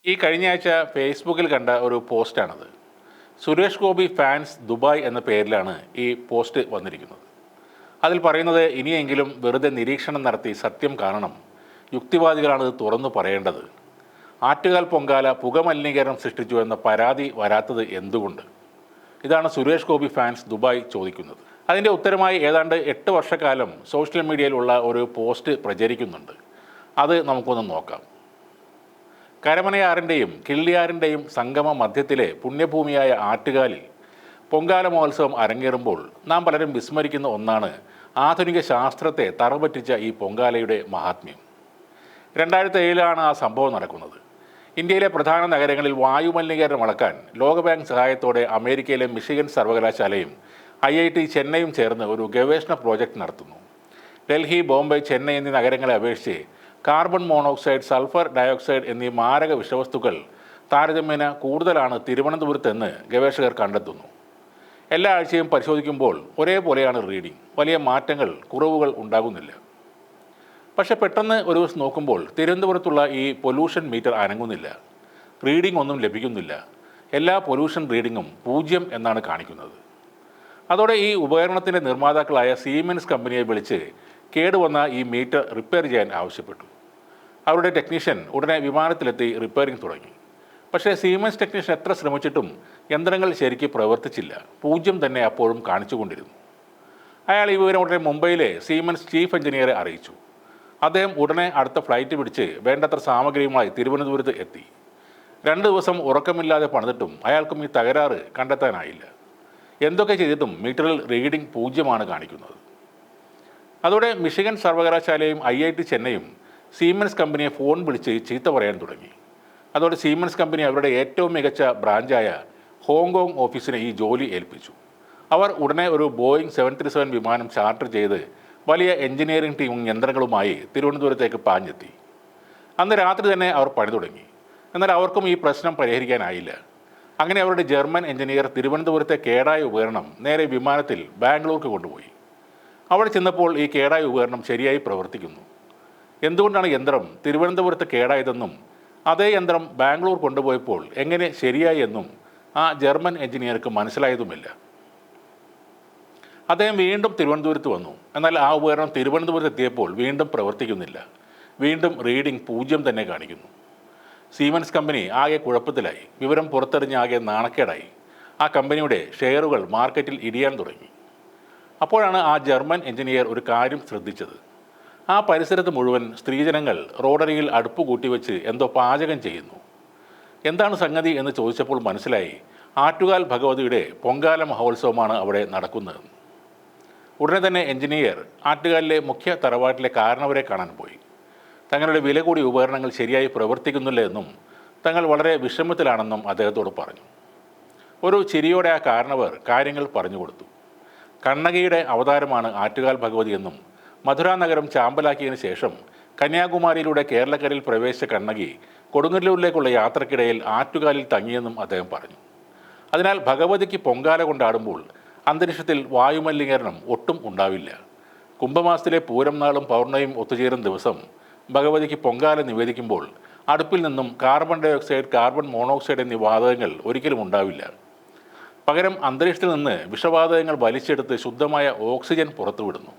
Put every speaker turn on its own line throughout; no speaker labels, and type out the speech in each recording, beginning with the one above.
ഈ കഴിഞ്ഞ ആഴ്ച ഫേസ്ബുക്കിൽ കണ്ട ഒരു പോസ്റ്റാണത്. സുരേഷ് ഗോപി ഫാൻസ് ദുബായ് എന്ന പേരിലാണ് ഈ പോസ്റ്റ് വന്നിരിക്കുന്നത്. അതിൽ പറയുന്നത് ഇനിയെങ്കിലും വെറുതെ നിരീക്ഷണം നടത്തി സത്യം കാണണം, യുക്തിവാദികളാണ് ഇത് തുറന്നു പറയേണ്ടത്. ആറ്റുകാൽ പൊങ്കാല പുകമലിനീകരണം സൃഷ്ടിച്ചു എന്ന പരാതി വരാത്തത് എന്തുകൊണ്ട്? ഇതാണ് സുരേഷ് ഗോപി ഫാൻസ് ദുബായ് ചോദിക്കുന്നത്. അതിൻ്റെ ഉത്തരമായി ഏതാണ്ട് 8 വർഷക്കാലം സോഷ്യൽ മീഡിയയിലുള്ള ഒരു പോസ്റ്റ് പ്രചരിക്കുന്നുണ്ട്. അത് നമുക്കൊന്ന് നോക്കാം. കരമനയാറിൻ്റെയും കിള്ളിയാറിൻ്റെയും സംഗമ മധ്യത്തിലെ പുണ്യഭൂമിയായ ആറ്റുകാലിൽ പൊങ്കാല മഹോത്സവം അരങ്ങേറുമ്പോൾ നാം പലരും വിസ്മരിക്കുന്ന ഒന്നാണ് ആധുനിക ശാസ്ത്രത്തെ തറപറ്റിച്ച ഈ പൊങ്കാലയുടെ മഹാത്മ്യം. 2007 ആ സംഭവം നടക്കുന്നത്. ഇന്ത്യയിലെ പ്രധാന നഗരങ്ങളിൽ വായുമലിനീകരണം അളക്കാൻ ലോകബാങ്ക് സഹായത്തോടെ അമേരിക്കയിലെ മിഷിഗൻ സർവകലാശാലയും IIT ചെന്നൈയും ചേർന്ന് ഒരു ഗവേഷണ പ്രോജക്റ്റ് നടത്തുന്നു. ഡൽഹി, ബോംബെ, ചെന്നൈ എന്നീ നഗരങ്ങളെ അപേക്ഷിച്ച് കാർബൺ മോണോക്സൈഡ്, സൾഫർ ഡയോക്സൈഡ് എന്നീ മാരക വിഷവസ്തുക്കൾ താരതമ്യേന കൂടുതലാണ് തിരുവനന്തപുരത്തെന്ന് ഗവേഷകർ കണ്ടെത്തുന്നു. എല്ലാ ആഴ്ചയും പരിശോധിക്കുമ്പോൾ ഒരേപോലെയാണ് റീഡിംഗ്. വലിയ മാറ്റങ്ങൾ, കുറവുകൾ ഉണ്ടാകുന്നില്ല. പക്ഷെ പെട്ടെന്ന് ഒരു ദിവസം നോക്കുമ്പോൾ തിരുവനന്തപുരത്തുള്ള ഈ പൊല്യൂഷൻ മീറ്റർ അനങ്ങുന്നില്ല. റീഡിംഗ് ഒന്നും ലഭിക്കുന്നില്ല. എല്ലാ പൊല്യൂഷൻ റീഡിങ്ങും 0 എന്നാണ് കാണിക്കുന്നത്. അതോടെ ഈ ഉപകരണത്തിൻ്റെ നിർമ്മാതാക്കളായ സീമെൻസ് കമ്പനിയെ വിളിച്ച് കേടുവന്ന ഈ മീറ്റർ റിപ്പയർ ചെയ്യാൻ ആവശ്യപ്പെട്ടു. അവരുടെ ടെക്നീഷ്യൻ ഉടനെ വിമാനത്തിലെത്തി റിപ്പയറിംഗ് തുടങ്ങി. പക്ഷേ സീമെൻസ് ടെക്നീഷ്യൻ എത്ര ശ്രമിച്ചിട്ടും യന്ത്രങ്ങൾ ശരിക്ക് പ്രവർത്തിച്ചില്ല. 0 തന്നെ അപ്പോഴും കാണിച്ചുകൊണ്ടിരുന്നു. അയാൾ ഈ വിവരം ഉടനെ മുംബൈയിലെ സീമെൻസ് ചീഫ് എഞ്ചിനീയറെ അറിയിച്ചു. അദ്ദേഹം ഉടനെ അടുത്ത ഫ്ലൈറ്റ് പിടിച്ച് വേണ്ടത്ര സാമഗ്രിയുമായി തിരുവനന്തപുരത്ത് എത്തി. 2 ദിവസം ഉറക്കമില്ലാതെ പണിതിട്ടും അയാൾക്കും ഈ തകരാറ് കണ്ടെത്താനായില്ല. എന്തൊക്കെ ചെയ്തിട്ടും മീറ്ററിൽ റീഡിംഗ് 0 കാണിക്കുന്നത്. അതോടെ മിഷിഗൻ സർവകലാശാലയും IIT ചെന്നൈയും സീമെൻസ് കമ്പനിയെ ഫോൺ വിളിച്ച് ചീത്ത പറയാൻ തുടങ്ങി. അതോടെ സീമെൻസ് കമ്പനി അവരുടെ ഏറ്റവും മികച്ച ബ്രാഞ്ചായ ഹോങ്കോങ് ഓഫീസിനെ ഈ ജോലി ഏൽപ്പിച്ചു. അവർ ഉടനെ ഒരു ബോയിങ് 737 വിമാനം ചാർട്ടർ ചെയ്ത് വലിയ എഞ്ചിനീയറിംഗ് ടീമും യന്ത്രങ്ങളുമായി തിരുവനന്തപുരത്തേക്ക് പാഞ്ഞെത്തി. അന്ന് രാത്രി തന്നെ അവർ പണി തുടങ്ങി. എന്നാൽ അവർക്കും ഈ പ്രശ്നം പരിഹരിക്കാനായില്ല. അങ്ങനെ അവരുടെ ജർമ്മൻ എഞ്ചിനീയർ തിരുവനന്തപുരത്തെ കേടായ ഉപകരണം നേരെ വിമാനത്തിൽ ബാംഗ്ലൂർക്ക് കൊണ്ടുപോയി. അവിടെ ചെന്നപ്പോൾ ഈ കേടായ ഉപകരണം ശരിയായി പ്രവർത്തിക്കുന്നു. എന്തുകൊണ്ടാണ് യന്ത്രം തിരുവനന്തപുരത്ത് കേടായതെന്നും അതേ യന്ത്രം ബാംഗ്ലൂർ കൊണ്ടുപോയപ്പോൾ എങ്ങനെ ശരിയായി എന്നും ആ ജർമ്മൻ എഞ്ചിനീയർക്ക് മനസ്സിലായതുമില്ല. അദ്ദേഹം വീണ്ടും തിരുവനന്തപുരത്ത് വന്നു. എന്നാൽ ആ ഉപകരണം തിരുവനന്തപുരത്ത് എത്തിയപ്പോൾ വീണ്ടും പ്രവർത്തിക്കുന്നില്ല. വീണ്ടും റീഡിംഗ് 0 തന്നെ കാണിക്കുന്നു. സീമെൻസ് കമ്പനി ആകെ കുഴപ്പത്തിലായി. വിവരം പുറത്തെറിഞ്ഞ് ആകെ നാണക്കേടായി. ആ കമ്പനിയുടെ ഷെയറുകൾ മാർക്കറ്റിൽ ഇടിയാൻ തുടങ്ങി. അപ്പോഴാണ് ആ ജർമ്മൻ എഞ്ചിനീയർ ഒരു കാര്യം ശ്രദ്ധിച്ചത്. ആ പരിസരത്ത് മുഴുവൻ സ്ത്രീജനങ്ങൾ റോഡരികിൽ അടുപ്പ് കൂട്ടിവെച്ച് എന്തോ പാചകം ചെയ്യുന്നു. എന്താണ് സംഗതി എന്ന് ചോദിച്ചപ്പോൾ മനസ്സിലായി, ആറ്റുകാൽ ഭഗവതിയുടെ പൊങ്കാല മഹോത്സവമാണ് അവിടെ നടക്കുന്നതെന്ന്. ഉടനെ തന്നെ എഞ്ചിനീയർ ആറ്റുകാലിലെ മുഖ്യ തറവാട്ടിലെ കാരണവരെ കാണാൻ പോയി. തങ്ങളുടെ വില കൂടിയ ഉപകരണങ്ങൾ ശരിയായി പ്രവർത്തിക്കുന്നില്ല എന്നും തങ്ങൾ വളരെ വിഷമത്തിലാണെന്നും അദ്ദേഹത്തോട് പറഞ്ഞു. ഒരു ചിരിയോടെ ആ കാരണവർ കാര്യങ്ങൾ പറഞ്ഞു കൊടുത്തു. കണ്ണകിയുടെ അവതാരമാണ് ആറ്റുകാൽ ഭഗവതി എന്നും മധുരാ നഗരം ചാമ്പലാക്കിയതിനു ശേഷം കന്യാകുമാരിയിലൂടെ കേരളക്കരയിൽ പ്രവേശിച്ച കണ്ണകി കൊടുങ്ങല്ലൂരിലേക്കുള്ള യാത്രക്കിടയിൽ ആറ്റുകാലിൽ തങ്ങിയെന്നും അദ്ദേഹം പറഞ്ഞു. അതിനാൽ ഭഗവതിക്ക് പൊങ്കാല കൊണ്ടാടുമ്പോൾ അന്തരീക്ഷത്തിൽ വായുമലിനീകരണം ഒട്ടും ഉണ്ടാവില്ല. കുംഭമാസത്തിലെ പൂരം നാളും പൗർണമിയും ഒത്തുചേരുന്ന ദിവസം ഭഗവതിക്ക് പൊങ്കാല നിവേദിക്കുമ്പോൾ അടുപ്പിൽ നിന്നും കാർബൺ ഡയോക്സൈഡ്, കാർബൺ മോണോക്സൈഡ് എന്നീ വാതകങ്ങൾ ഒരിക്കലും ഉണ്ടാവില്ല. പകരം അന്തരീക്ഷത്തിൽ നിന്ന് വിഷവാതകങ്ങൾ വലിച്ചെടുത്ത് ശുദ്ധമായ ഓക്സിജൻ പുറത്തുവിടുന്നു.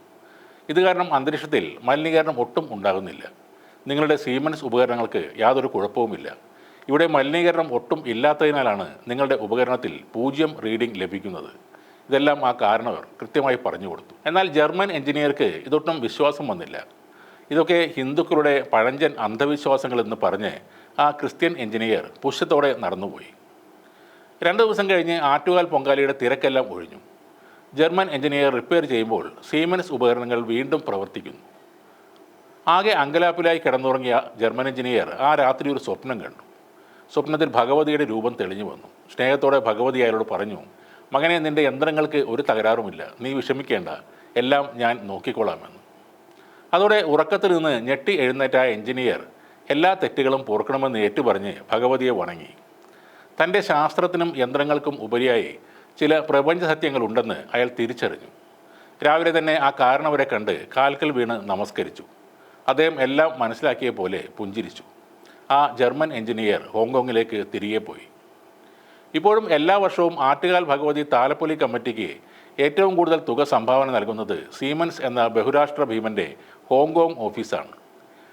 ഇത് കാരണം അന്തരീക്ഷത്തിൽ മലിനീകരണം ഒട്ടും ഉണ്ടാകുന്നില്ല. നിങ്ങളുടെ സീമെൻസ് ഉപകരണങ്ങൾക്ക് യാതൊരു കുഴപ്പവുമില്ല. ഇവിടെ മലിനീകരണം ഒട്ടും ഇല്ലാത്തതിനാലാണ് നിങ്ങളുടെ ഉപകരണത്തിൽ 0 റീഡിംഗ് ലഭിക്കുന്നത്. ഇതെല്ലാം ആ കാരണവർ കൃത്യമായി പറഞ്ഞു കൊടുത്തു. എന്നാൽ ജർമ്മൻ എഞ്ചിനീയർക്ക് ഇതൊട്ടും വിശ്വാസം വന്നില്ല. ഇതൊക്കെ ഹിന്ദുക്കളുടെ പഴഞ്ചൻ അന്ധവിശ്വാസങ്ങളെന്ന് പറഞ്ഞ് ആ ക്രിസ്ത്യൻ എഞ്ചിനീയർ പുഷ്യത്തോടെ നടന്നുപോയി. 2 ദിവസം കഴിഞ്ഞ് ആറ്റുകാൽ പൊങ്കാലയുടെ തിരക്കെല്ലാം ഒഴിഞ്ഞു. ജർമ്മൻ എഞ്ചിനീയർ റിപ്പയർ ചെയ്യുമ്പോൾ സീമെൻസ് ഉപകരണങ്ങൾ വീണ്ടും പ്രവർത്തിക്കുന്നു. ആകെ അങ്കലാപ്പിലായി കിടന്നുറങ്ങിയ ജർമ്മൻ എഞ്ചിനീയർ ആ രാത്രി ഒരു സ്വപ്നം കണ്ടു. സ്വപ്നത്തിൽ ഭഗവതിയുടെ രൂപം തെളിഞ്ഞു വന്നു. സ്നേഹത്തോടെ ഭഗവതി അയാളോട് പറഞ്ഞു, മകനെ, നിൻ്റെ യന്ത്രങ്ങൾക്ക് ഒരു തകരാറുമില്ല, നീ വിഷമിക്കേണ്ട, എല്ലാം ഞാൻ നോക്കിക്കൊള്ളാമെന്ന്. അതോടെ ഉറക്കത്തിൽ നിന്ന് ഞെട്ടി എഴുന്നേറ്റ എഞ്ചിനീയർ എല്ലാ തെറ്റുകളും പൊറുക്കണമെന്ന് ഏറ്റുപറഞ്ഞ് ഭഗവതിയെ വണങ്ങി. തൻ്റെ ശാസ്ത്രത്തിനും യന്ത്രങ്ങൾക്കും ഉപരിയായി ചില പ്രപഞ്ച സത്യങ്ങളുണ്ടെന്ന് അയാൾ തിരിച്ചറിഞ്ഞു. രാവിലെ തന്നെ ആ കാരണവരെ കണ്ട് കാൽക്കൽ വീണ് നമസ്കരിച്ചു. അദ്ദേഹം എല്ലാം മനസ്സിലാക്കിയ പോലെ പുഞ്ചിരിച്ചു. ആ ജർമ്മൻ എഞ്ചിനീയർ ഹോങ്കോങ്ങിലേക്ക് തിരികെ പോയി. ഇപ്പോഴും എല്ലാ വർഷവും ആറ്റുകാൽ ഭഗവതി താലപ്പൊലി കമ്മിറ്റിക്ക് ഏറ്റവും കൂടുതൽ തുക സംഭാവന നൽകുന്നത് സീമൻസ് എന്ന ബഹുരാഷ്ട്ര ഭീമൻ്റെ ഹോങ്കോങ് ഓഫീസാണ്.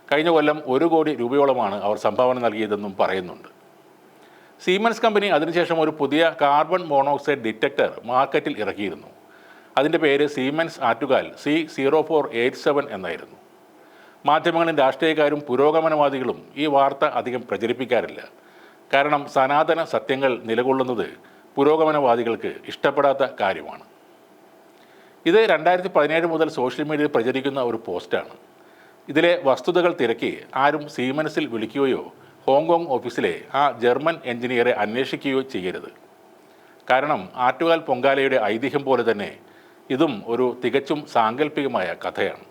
കഴിഞ്ഞ കൊല്ലം 1 കോടി രൂപയോളമാണ് അവർ സംഭാവന നൽകിയതെന്നും പറയുന്നുണ്ട്. സീമൻസ് കമ്പനി അതിനുശേഷം ഒരു പുതിയ കാർബൺ മോണോക്സൈഡ് ഡിറ്റക്ടർ മാർക്കറ്റിൽ ഇറക്കിയിരുന്നു. അതിൻ്റെ പേര് സീമൻസ് ആറ്റുകാൽ C0487 എന്നായിരുന്നു. മാധ്യമങ്ങളും രാഷ്ട്രീയക്കാരും പുരോഗമനവാദികളും ഈ വാർത്ത അധികം പ്രചരിപ്പിക്കാറില്ല. കാരണം സനാതന സത്യങ്ങൾ നിലകൊള്ളുന്നത് പുരോഗമനവാദികൾക്ക് ഇഷ്ടപ്പെടാത്ത കാര്യമാണ്. ഇത് 2017 മുതൽ സോഷ്യൽ മീഡിയയിൽ പ്രചരിക്കുന്ന ഒരു പോസ്റ്റാണ്. ഇതിലെ വസ്തുതകൾ തിരക്കി ആരും സീമൻസിൽ വിളിക്കുകയോ ഹോങ്കോങ് ഓഫീസിലെ ആ ജർമ്മൻ എഞ്ചിനീയറെ അന്വേഷിക്കുകയോ ചെയ്യരുത്. കാരണം ആറ്റുകാൽ പൊങ്കാലയുടെ ഐതിഹ്യം പോലെ തന്നെ ഇതും ഒരു തികച്ചും സാങ്കല്പികമായ കഥയാണ്.